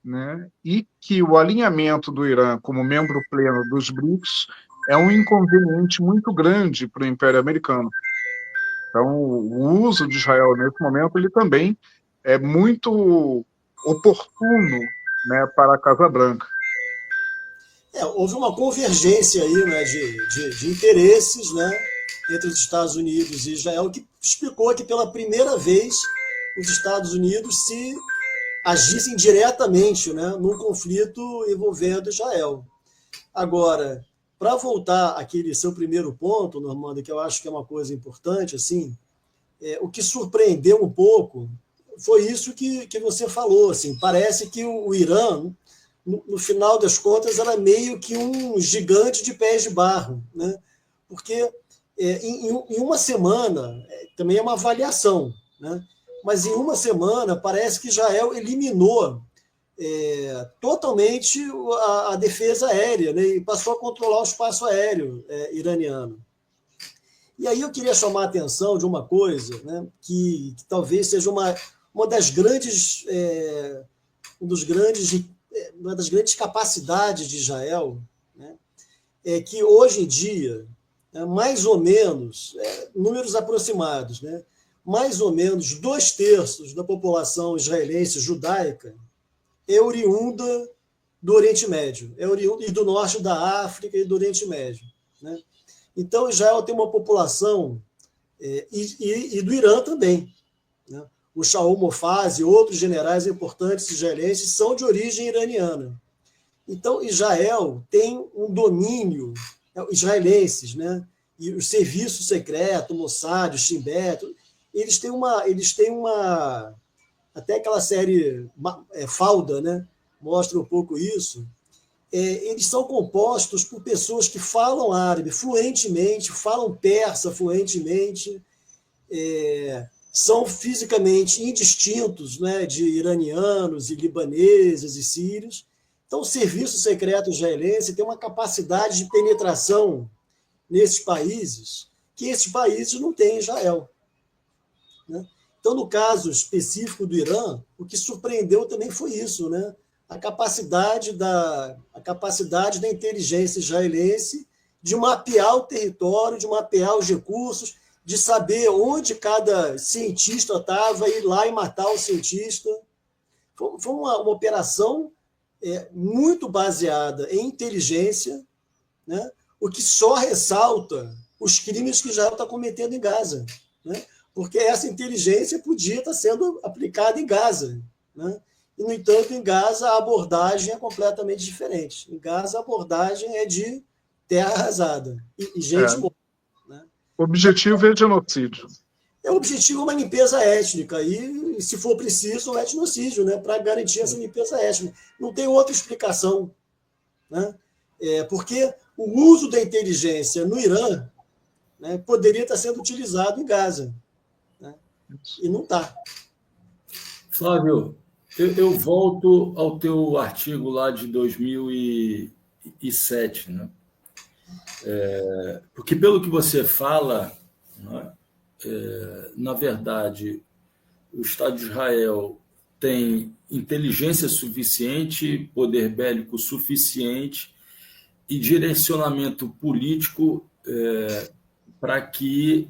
né, e que o alinhamento do Irã como membro pleno dos BRICS é um inconveniente muito grande para o Império Americano. Então, o uso de Israel nesse momento ele também é muito oportuno, né, para a Casa Branca. Houve uma convergência aí, né, de interesses, né, entre os Estados Unidos e Israel, que explicou que pela primeira vez os Estados Unidos se agissem diretamente, né, num conflito envolvendo Israel. Agora, para voltar àquele seu primeiro ponto, Normando, que eu acho que é uma coisa importante, assim, o que surpreendeu um pouco foi isso que você falou. Assim, parece que o Irã, no final das contas, era meio que um gigante de pés de barro, né? Porque em uma semana, também é uma avaliação, né? Mas em uma semana parece que Israel eliminou totalmente a defesa aérea, né? E passou a controlar o espaço aéreo iraniano. E aí eu queria chamar a atenção de uma coisa, né, que talvez seja uma das grandes, uma das grandes capacidades de Israel, né, é que hoje em dia, mais ou menos, números aproximados, né, mais ou menos 2/3 da população israelense judaica é oriunda do Oriente Médio, é oriunda e do norte da África e do Oriente Médio, né? Então, Israel tem uma população, e do Irã também, né? O Shaul Mofaz e outros generais importantes israelenses são de origem iraniana. Então, Israel tem um domínio, israelenses, né? E o serviço secreto, o Mossad, o Shin Bet, eles têm uma até aquela série Fauda, né? Mostra um pouco isso. Eles são compostos por pessoas que falam árabe fluentemente, falam persa fluentemente, são fisicamente indistintos, né, de iranianos e libaneses e sírios. Então, o serviço secreto israelense tem uma capacidade de penetração nesses países que esses países não têm em Israel, né? Então, no caso específico do Irã, o que surpreendeu também foi isso, né? A capacidade da inteligência israelense de mapear o território, de mapear os recursos, de saber onde cada cientista estava, ir lá e matar o cientista. Foi uma operação muito baseada em inteligência, né? O que só ressalta os crimes que Israel está cometendo em Gaza, né? Porque essa inteligência podia estar sendo aplicada em Gaza, né? E, no entanto, em Gaza a abordagem é completamente diferente. Em Gaza a abordagem é de terra arrasada e gente morta, né? O objetivo é genocídio. O objetivo é uma limpeza étnica e, se for preciso, um etnocídio, né, para garantir essa limpeza étnica. Não tem outra explicação, né? Porque o uso da inteligência no Irã, né, poderia estar sendo utilizado em Gaza, né? E não está. Flávio, eu volto ao teu artigo lá de 2007, né? Porque, pelo que você fala, né, na verdade, o Estado de Israel tem inteligência suficiente, poder bélico suficiente e direcionamento político para que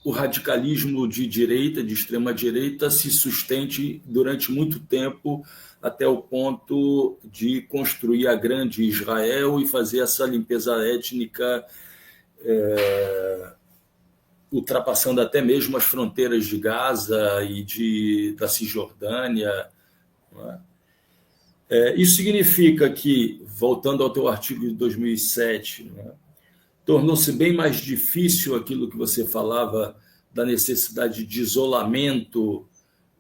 o radicalismo de direita, de extrema-direita, se sustente durante muito tempo, até o ponto de construir a grande Israel e fazer essa limpeza étnica, ultrapassando até mesmo as fronteiras de Gaza e da Cisjordânia. Isso significa que, voltando ao teu artigo de 2007, né, tornou-se bem mais difícil aquilo que você falava da necessidade de isolamento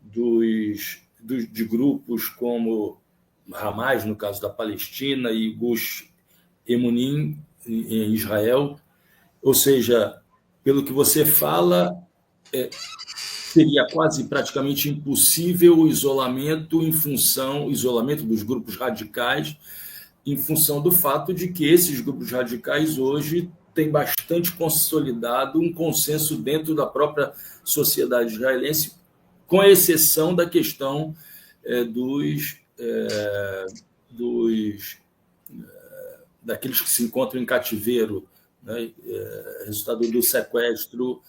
de grupos como Hamas, no caso da Palestina, e Gush Emunim, em Israel. Ou seja, pelo que você fala, seria quase praticamente impossível o isolamento dos grupos radicais, em função do fato de que esses grupos radicais hoje têm bastante consolidado um consenso dentro da própria sociedade israelense, com exceção da questão daqueles que se encontram em cativeiro, né? Resultado do sequestro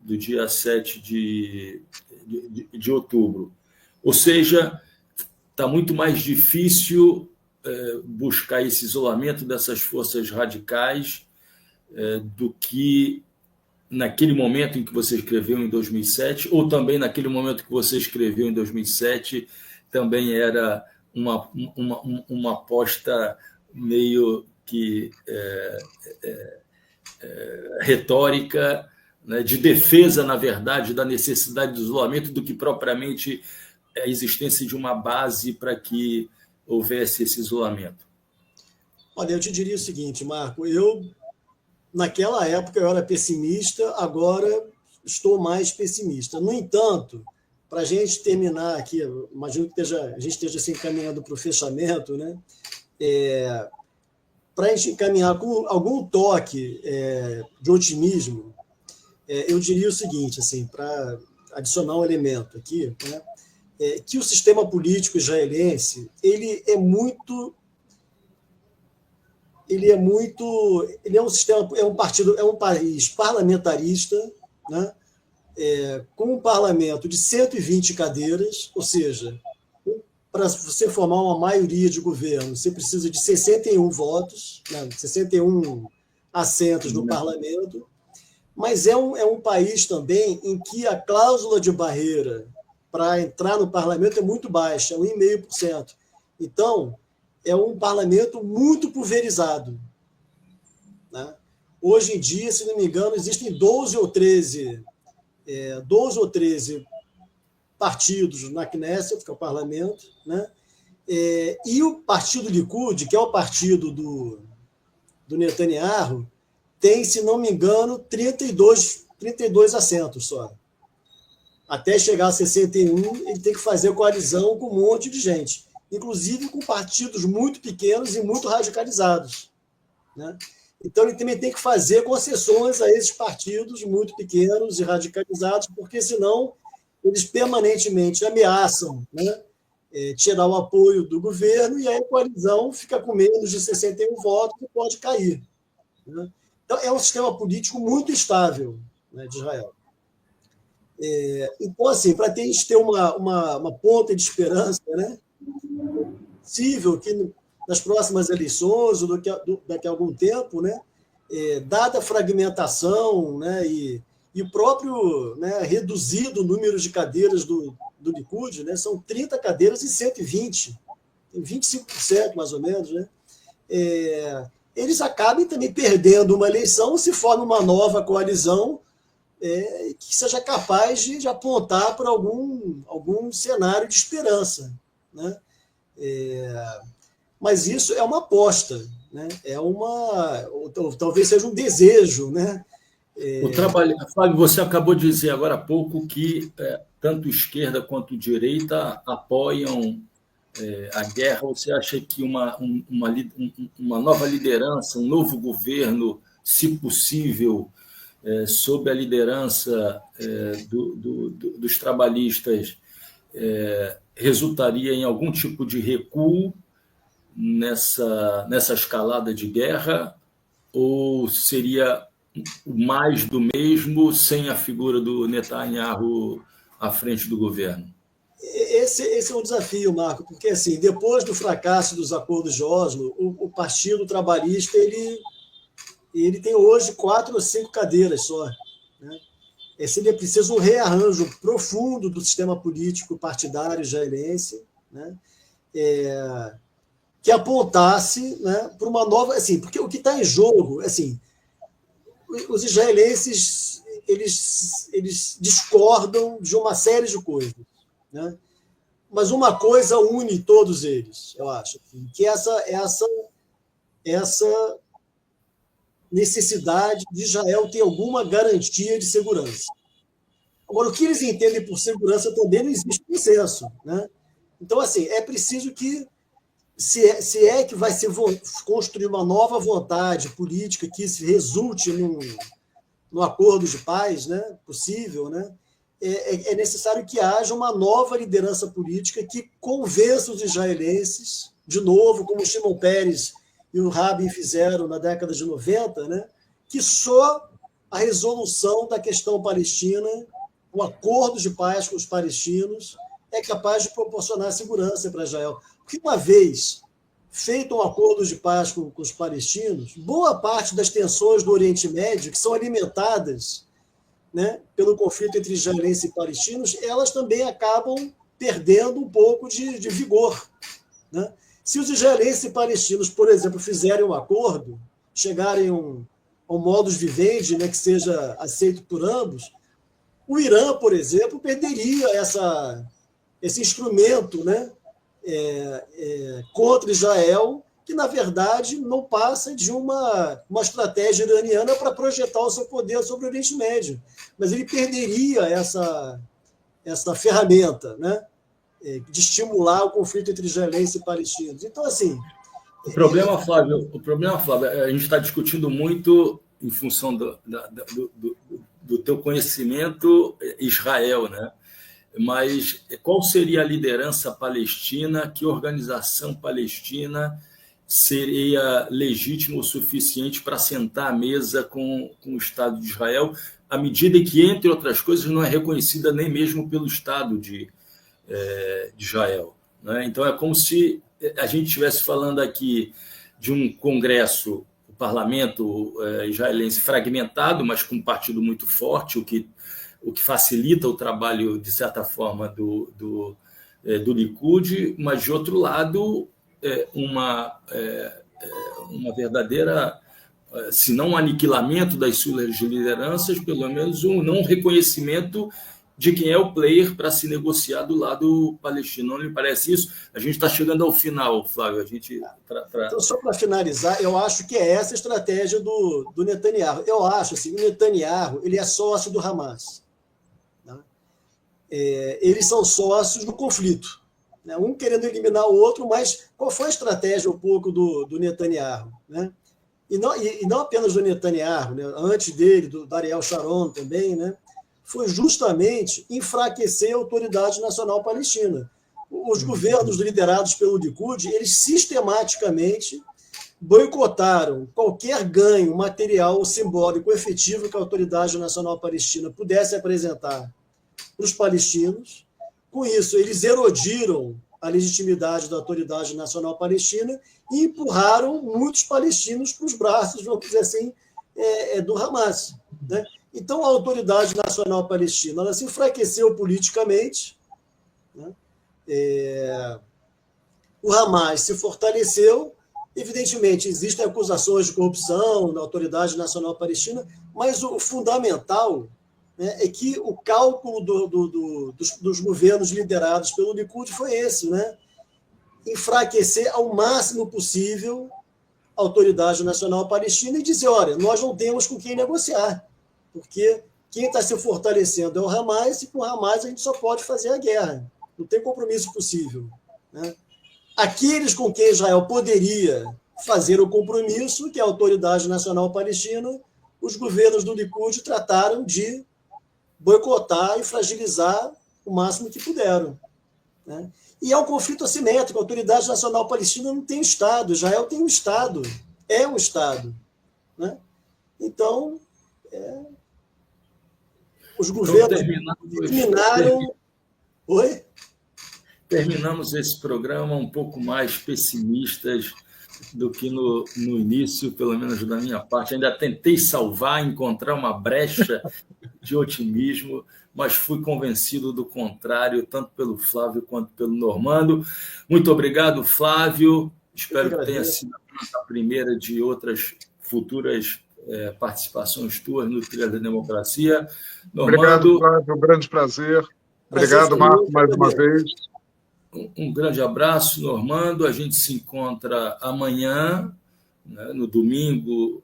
do dia 7 de outubro. Ou seja, está muito mais difícil buscar esse isolamento dessas forças radicais do que naquele momento em que você escreveu em 2007, ou também naquele momento que você escreveu em 2007, também era uma aposta meio que retórica, né, de defesa, na verdade, da necessidade do isolamento, do que propriamente a existência de uma base para que houvesse esse isolamento. Olha, eu te diria o seguinte, Marco, naquela época eu era pessimista, agora estou mais pessimista. No entanto, para a gente terminar aqui, imagino que a gente esteja se encaminhando para o fechamento, né? Para a gente encaminhar com algum toque de otimismo, eu diria o seguinte, assim, para adicionar um elemento aqui, né? Que o sistema político israelense ele é um país parlamentarista, né? Com um parlamento de 120 cadeiras, ou seja, para você formar uma maioria de governo, você precisa de 61 votos, né? 61 assentos no parlamento, mas é um país também em que a cláusula de barreira para entrar no parlamento é muito baixa, 1,5%. Então, é um parlamento muito pulverizado, né? Hoje em dia, se não me engano, existem 12 ou 13 partidos na Knesset, que é o parlamento, né? E o partido Likud, que é o partido do Netanyahu, tem, se não me engano, 32 assentos só. Até chegar a 61, ele tem que fazer coalizão com um monte de gente, inclusive com partidos muito pequenos e muito radicalizados, né? Então, ele também tem que fazer concessões a esses partidos muito pequenos e radicalizados, porque, senão, eles permanentemente ameaçam, né, tirar o apoio do governo, e aí a coalizão fica com menos de 61 votos e pode cair, né? Então, é um sistema político muito instável, né, de Israel. Então, assim, para a gente ter uma ponta de esperança, né, é possível que nas próximas eleições, ou daqui a algum tempo, né, dada a fragmentação, né, e o próprio, né, reduzido número de cadeiras do Likud, né, são 30 cadeiras e 120, tem 25% mais ou menos, né, eles acabem também perdendo uma eleição se forma uma nova coalizão que seja capaz de apontar para algum cenário de esperança, né? Mas isso é uma aposta, né? Talvez seja um desejo, né? Fábio, você acabou de dizer agora há pouco que tanto esquerda quanto direita apoiam a guerra. Você acha que uma nova liderança, um novo governo, se possível, sob a liderança dos trabalhistas, resultaria em algum tipo de recuo nessa escalada de guerra, ou seria mais do mesmo sem a figura do Netanyahu à frente do governo? Esse é um desafio, Marco, porque assim, depois do fracasso dos acordos de Oslo, o Partido Trabalhista ele tem hoje 4 ou 5 cadeiras só, né? Seria preciso um rearranjo profundo do sistema político partidário israelense, né? Que apontasse, né, para uma nova... Assim, porque o que está em jogo, assim, os israelenses eles discordam de uma série de coisas, né? Mas uma coisa une todos eles, eu acho, que essa necessidade de Israel ter alguma garantia de segurança. Agora, o que eles entendem por segurança também não existe consenso, né? Então, assim, é preciso que, se é que vai se construir uma nova vontade política que se resulte num acordo de paz, né, possível, né, é necessário que haja uma nova liderança política que convença os israelenses, de novo, como o Shimon Peres e o Rabin fizeram na década de 90, né, que só a resolução da questão palestina, o acordo de paz com os palestinos, é capaz de proporcionar segurança para Israel. Porque, uma vez feito um acordo de paz com os palestinos, boa parte das tensões do Oriente Médio, que são alimentadas, né, pelo conflito entre israelenses e palestinos, elas também acabam perdendo um pouco de vigor, né? Se os israelenses e palestinos, por exemplo, fizerem um acordo, chegarem a um modus vivendi, né, que seja aceito por ambos, o Irã, por exemplo, perderia esse instrumento, né, contra Israel, que, na verdade, não passa de uma estratégia iraniana para projetar o seu poder sobre o Oriente Médio. Mas ele perderia essa ferramenta, né, de estimular o conflito entre israelenses e palestinos. Então, assim... O problema, Flávio, a gente está discutindo muito em função do teu conhecimento Israel, né? Mas qual seria a liderança palestina? Que organização palestina seria legítima o suficiente para sentar à mesa com o Estado de Israel, à medida que, entre outras coisas, não é reconhecida nem mesmo pelo Estado de Israel, né? Então, é como se a gente estivesse falando aqui de um congresso, o parlamento israelense fragmentado, mas com um partido muito forte, o que facilita o trabalho, de certa forma, do Likud, mas, de outro lado, uma verdadeira, se não um aniquilamento das suas lideranças, pelo menos um não reconhecimento de quem é o player para se negociar do lado palestino. Não lhe parece isso? A gente está chegando ao final, Flávio. Então, só para finalizar, eu acho que é essa a estratégia do Netanyahu. Eu acho assim, o Netanyahu ele é sócio do Hamas. Né? Eles são sócios do conflito, né? Um querendo eliminar o outro, mas qual foi a estratégia um pouco do Netanyahu? Né? E não apenas do Netanyahu, né? Antes dele, do Ariel Sharon também, né? Foi justamente enfraquecer a Autoridade Nacional Palestina. Os governos liderados pelo Likud, eles sistematicamente boicotaram qualquer ganho material ou simbólico efetivo que a Autoridade Nacional Palestina pudesse apresentar para os palestinos. Com isso, eles erodiram a legitimidade da Autoridade Nacional Palestina e empurraram muitos palestinos para os braços, vamos dizer assim, do Hamas, né? Então, a Autoridade Nacional Palestina ela se enfraqueceu politicamente, né? O Hamas se fortaleceu. Evidentemente, existem acusações de corrupção na Autoridade Nacional Palestina, mas o fundamental, né, é que o cálculo dos governos liderados pelo Likud foi esse, né? Enfraquecer ao máximo possível a Autoridade Nacional Palestina e dizer, olha, nós não temos com quem negociar, porque quem está se fortalecendo é o Hamas, e com o Hamas a gente só pode fazer a guerra. Não tem compromisso possível, né? Aqueles com quem Israel poderia fazer o compromisso, que é a Autoridade Nacional Palestina, os governos do Likud trataram de boicotar e fragilizar o máximo que puderam, né? E é um conflito assimétrico. A Autoridade Nacional Palestina não tem Estado, Israel tem um Estado, é um Estado, né? Então, os governos terminaram... Oi? Terminamos esse programa um pouco mais pessimistas do que no início, pelo menos da minha parte. Ainda tentei salvar, encontrar uma brecha de otimismo, mas fui convencido do contrário, tanto pelo Flávio quanto pelo Normando. Muito obrigado, Flávio. Espero que tenha sido a primeira de outras futuras participações tuas no Trilha da Democracia. Obrigado, Flávio, um grande prazer. Obrigado, Marco, mais uma vez. Um grande abraço, Normando. A gente se encontra amanhã, né, no domingo.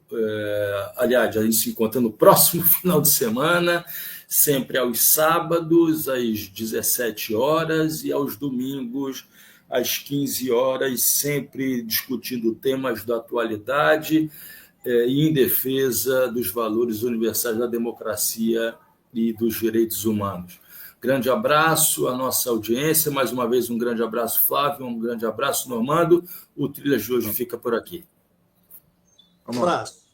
Aliás, a gente se encontra no próximo final de semana, sempre aos sábados, às 17 horas, e aos domingos, às 15 horas, sempre discutindo temas da atualidade e em defesa dos valores universais da democracia e dos direitos humanos. Grande abraço à nossa audiência. Mais uma vez, um grande abraço, Flávio. Um grande abraço, Normando. O Trilha de hoje fica por aqui. Um abraço.